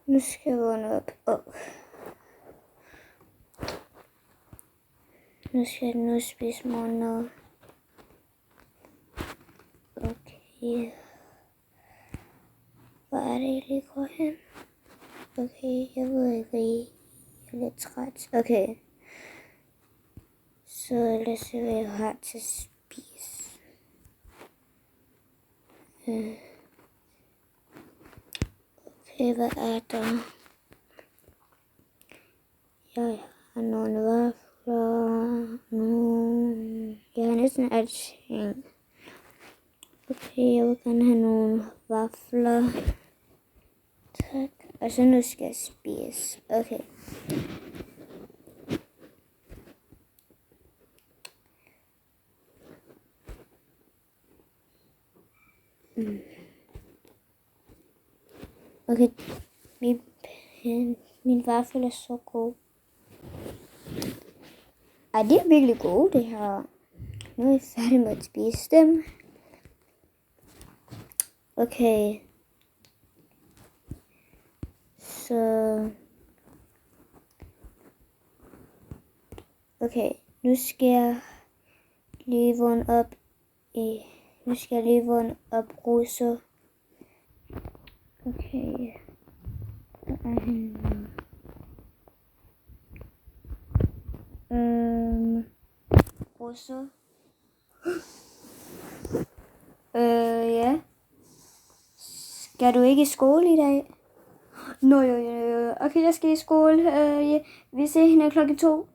Nu skal jeg vågne op. Nu skal jeg spise morgenmad. Okay. Hvor er det, jeg lige går hen? Okay, jeg ved ikke, fordi jeg er lidt træt. Okay. Så lad os se, hvad jeg har til at spise. Okay, hvad er der? Jeg har nogle vafler. Jeg har næsten alting. Okay, jeg vil gerne have nogle vafler. Tak. Og så nu skal jeg spise. Okay. Okay, min vaffel er så god. Ej, det er virkelig gode, det her. Nu er jeg færdig med at spise dem. Okay. Så... Okay, nu skal jeg lige vågne op Rosa. Okay. Hvor er han nu? Rosa. Ja. Skal du ikke i skole i dag? Nå, jo. Okay, jeg skal i skole. Ja. Vi ser hende 2:00.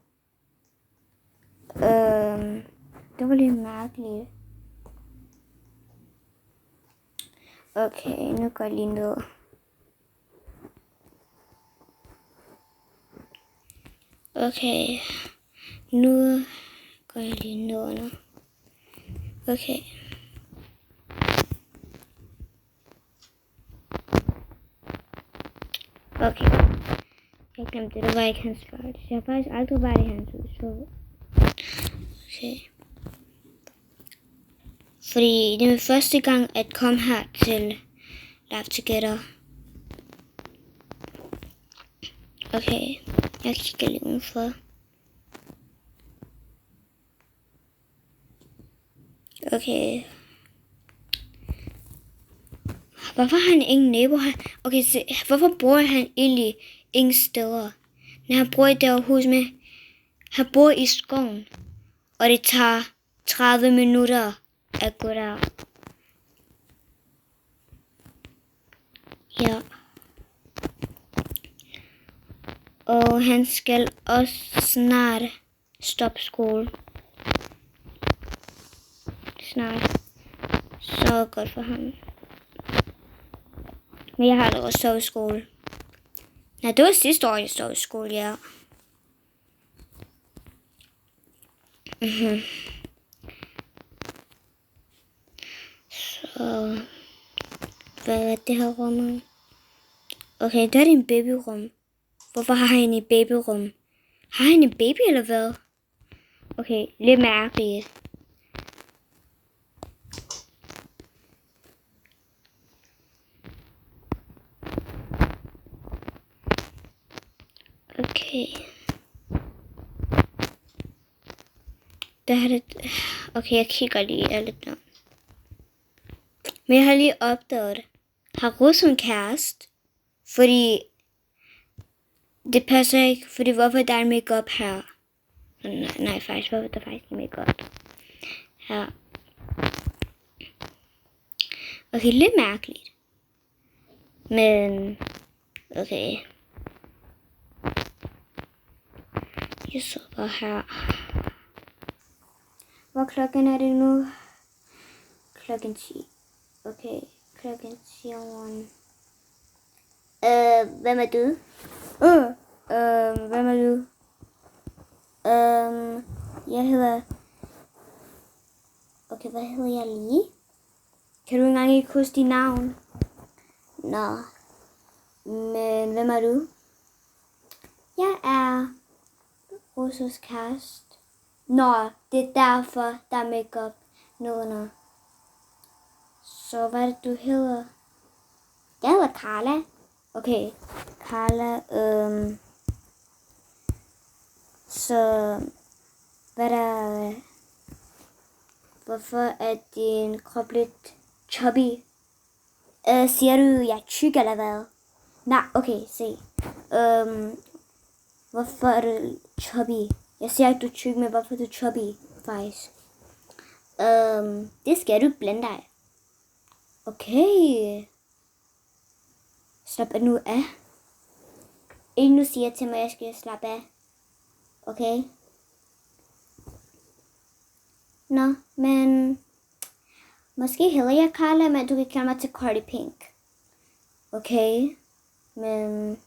Det var lidt mærkeligt. Okay, nu går jeg lige ned. Okay, nu går jeg lige ned nu. Okay. Okay. Jeg glemte det, var ikke hans far. Jeg har faktisk aldrig været i hans hus. Okay. Fordi det er min første gang at komme her til Live Together. Okay, jeg kigger lige udenfor. Okay. Hvorfor har han ingen naboer her? Okay, så hvorfor bor han egentlig ingen steder? Når han bor i det her hus med... Han bor i skoven. Og det tager 30 minutter at gå der. Ja. Og han skal også snart stoppe skole. Snart. Så godt for ham. Men jeg har da også stået i skole. Nej, det var sidste år, jeg stod i skole, ja. Så... Hvad er det her rum? Okay, der er en babyrum. Hvorfor har han et babyrum? Har han en baby eller hvad? Okay, lidt mærkeligt. Okay. Der er det... Okay, jeg kigger lige lidt nu. Men jeg har lige opdaget det. Har Rosa en kæreste? Fordi... Det passer ikke, fordi hvorfor der er make-up her? Nej, faktisk, hvorfor der faktisk er make-up her? Okay, lidt mærkeligt. Men... Okay. Jeg så bare her. Hvor klokken er det nu? Klokken 10. Okay, klokken 10 om morgenen. Hvem er du? Hvem er du? Jeg hedder... Okay, hvad hedder jeg lige? Kan du engang ikke huske dit navn? Nå. Men hvem er du? Jeg er Rosas kæreste. Nå, det er derfor, der er make-up nedenunder. Så hvad er det, du hedder? Jeg hedder Carla. Okay, Carla, så hvad der, hvorfor er din krop lidt chubby? Siger du, jeg er tyk eller hvad? Nej, okay, se. Hvorfor er du chubby? Jeg siger ikke, du er tyk, men hvorfor er du chubby, faktisk? Det skal du blande dig. Okay. Slap nu af. Ikke nu siger til mig, at jeg skal slappe af. Okay? Nå, men måske hedder jeg Carla, men du kan kalde mig til Cardi Pink. Okay? Men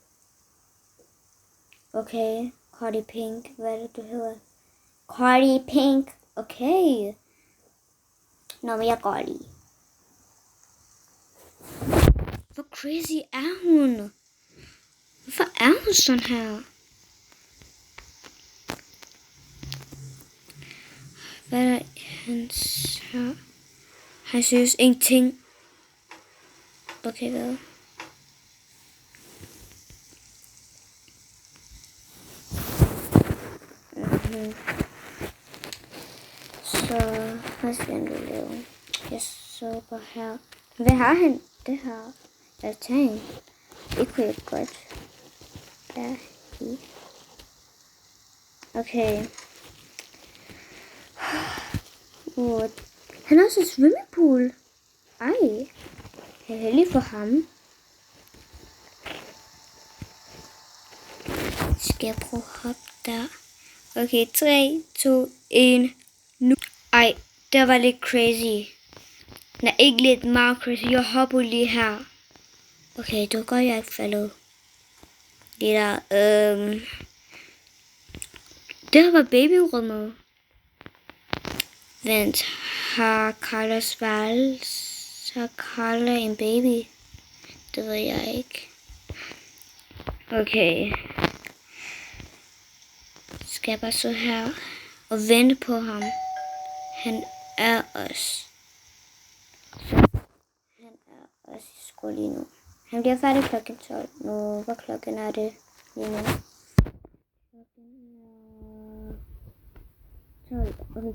okay, Cardi Pink. Hvad er det, du hedder? Cardi Pink. Okay. Nå, men jeg går lige. Hvor crazy er hun? Hvorfor er hun sådan her? Hvad er der hans her? Han synes ingenting. Okay, hvad? Så hvad skal han lave? Jeg så på her. Hvad har han? Det her altan. Det kunne jeg godt være i. Okay. Han har også en swimmingpool. Ej. Jeg er heldig for ham. Skal jeg prøve at hoppe der? Okay, 3, 2, 1, nu. Ej, det var lidt crazy. Nej, ikke lidt meget crazy. Jeg hopper lige her. Okay, det var godt, jeg ikke faldet. Det der, det her var babyrummet. Vent, har Carlas værelse? Har Carla en baby? Det ved jeg ikke. Okay. Skal jeg bare stå her og vente på ham? Han er også. Han er også i skole lige nu. Han bliver færdig klokken 12 nu. Hvad klokken er det lige nu?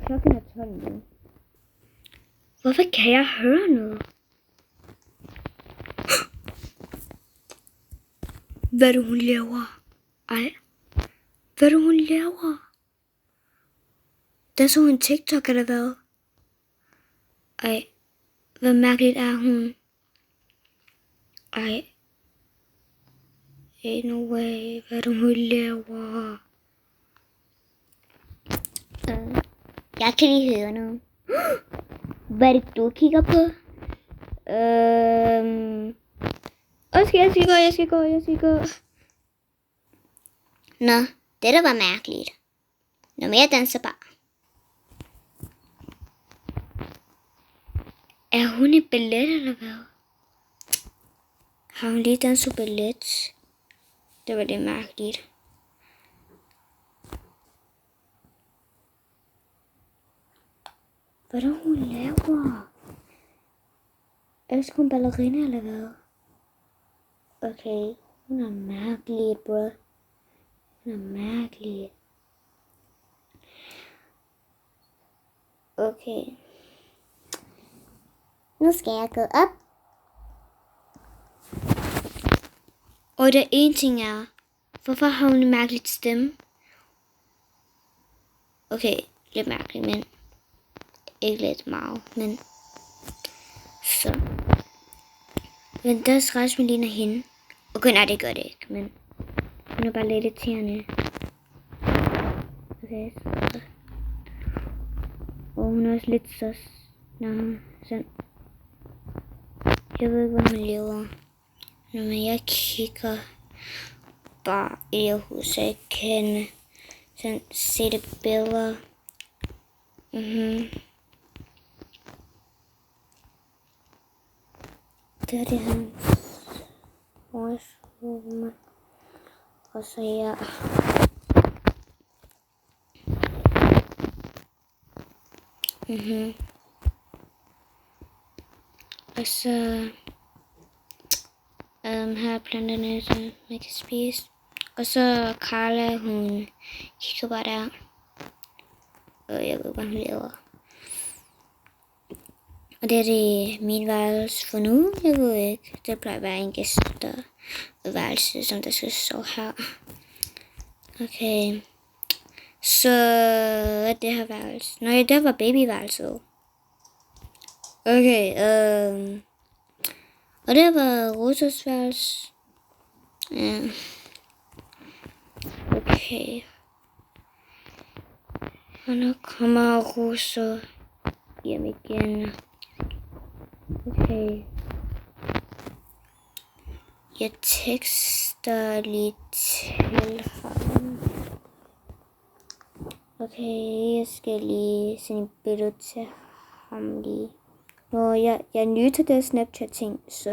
Klokken er 12 nu. Hvorfor kan jeg høre noget? Hvad er det, hun laver? Ej. Hvad er det, hun laver? Der så hun TikTok eller hvad? Ej. Hvad mærkeligt er hun? Ej. Ain't no way. Hvad er det, hun laver? Jeg kan lige høre noget. Hvad er det, du kigger på? Jeg skal gå. Nå, det der var mærkeligt. Nå, men jeg danser bare. Er hun i ballet eller hvad? Har hun lige danset ballet? Det var lidt mærkeligt. Hvad er det, hun laver? Elsker hun ballerina eller hvad? Okay, hun er mærkelig, bro. Hun er mærkelig. Okay. Nu skal jeg gå op. Og der en ting er, hvorfor har hun en mærkelig stemme? Okay, lidt mærkeligt, men ikke lidt meget, men så. Men der skræs mig ligner hende. Okay, nej, det gør det ikke, men hun er bare lidt irriterende. Okay, så. Og hun er også lidt så. Nå, sådan. Jeg ved ikke, hvad hun laver. Nå, men jeg kigger bare i det hus, så jeg kan sådan se det billeder. Det er det hans rum. Og så her. Og så Her er planterne, så man kan spise. Og så Carla, hun kigger bare der. Og jeg ved, hvad hun laver. Og det er det min værelse for nu. Jeg ved ikke. Det plejer at være en gæsterværelse, som der skal stå her. Okay. Så hvad er det her værelse? Nå ja, det var babyværelset. Okay, og det var Rosas værelse. Ja. Okay. Og nu kommer Rosa hjem igen. Okay. Jeg tekster lige til ham. Okay, jeg skal lige sende et billede til ham lige. Nå, jeg er ny til det Snapchat-ting, så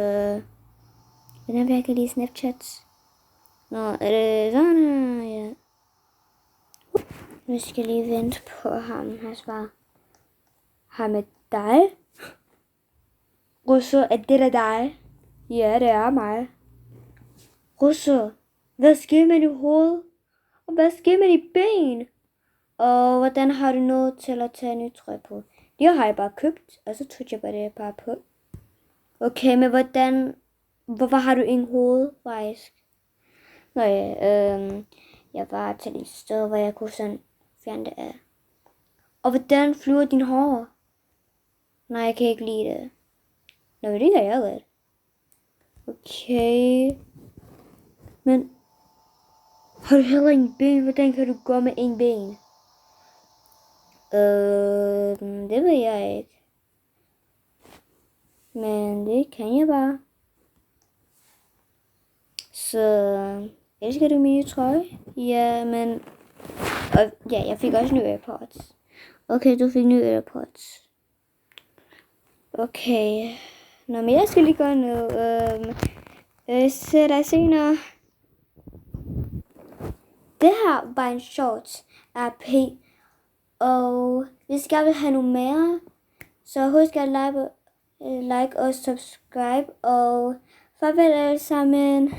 hvordan virker lige Snapchat? Nå, er det sådan her? Ja. Nu skal jeg lige vente på ham. Han svarer. Hej med dig? Russo, er det da dig? Ja, det er mig. Russo, hvad sker med dit hoved? Og hvad sker med dit ben? Og hvordan har du nået til at tage nyt trøje på? Det har jeg bare købt, og så tog jeg bare på. Okay, men hvorfor har du ingen hoved, faktisk? Nå ja, jeg var til et sted, hvor jeg kunne sådan fjerne det af. Og hvordan flyver din hår? Nej, jeg kan ikke lide det. Nå, det kan jeg godt. Okay. Men har du heller ingen ben? Hvordan kan du gå med en ben? Det ved jeg ikke. Men det kan jeg bare. Så elsker du min trøje? Ja, men ja, jeg fik også nye AirPods. Okay, du fik nye AirPods. Okay. Nå, men jeg skal lige gå nu. Se dig senere. Det her var en short RP. Og hvis jeg vil have noget mere, så husk at like og subscribe. Og farvel alle sammen.